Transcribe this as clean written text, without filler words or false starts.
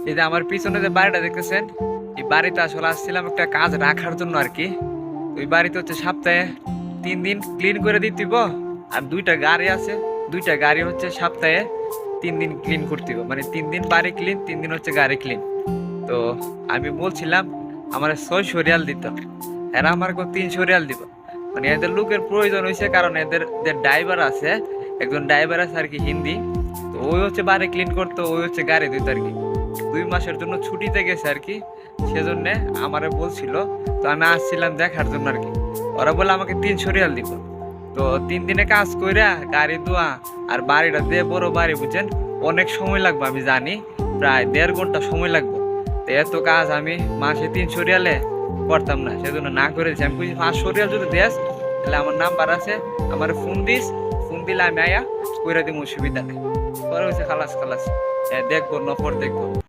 এই যে আমার পিছনে যে বাড়িটা দেখতেছেন, এই বাড়িতে আসলে আসছিলাম একটা কাজ রাখার জন্য আর কি। ওই বাড়িতে হচ্ছে সপ্তাহে 3 দিন ক্লিন করে দিতেইব। আর দুইটা গাড়ি আছে, দুইটা গাড়ি হচ্ছে সপ্তাহে 3 দিন ক্লিন করতে হবে। মানে 3 দিন বাড়ি ক্লিন, 3 দিন হচ্ছে গাড়ি ক্লিন। তো আমি বলছিলাম আমার 600 রিয়াল দিত, এরা আমার 300 রিয়াল দিব। মানে এদের লোকের প্রয়োজন হয়েছে, কারণ এদের যে ড্রাইভার আছে, একজন ড্রাইভার আছে আর কি হিন্দি। তো ওই হচ্ছে বাড়ি ক্লিন করতো, ওই হচ্ছে গাড়ি দিত আর কি। 2 মাসের জন্য ছুটিতে গেছে আর কি, সেজন্য আমারে বলছিল। তো আমি আসছিলাম দেখার জন্য আর কি। ওরা বলে আমাকে 300 রিয়াল দিব। তো 3 দিনে কাজ কইরা গাড়ি ধোয়া আর বাড়িটা দিয়ে বড় বাড়ি, বুঝছেন, অনেক সময় লাগবে আমি জানি, প্রায় 1.5 ঘন্টা সময় লাগবে। তো এত কাজ আমি মাসে 300 রিয়ালে করতাম না, সেজন্য না করেছি। আমি বুঝি 500 রিয়াল যদি দেস তাহলে আমার নাম্বার আছে, আমার ফোন দিস, ফোন দিলে আমি আয়া কইরা দিব, অসুবিধা নেই। পরে হয়েছে খালাস খালাস, দেখবো নফর দেখবো।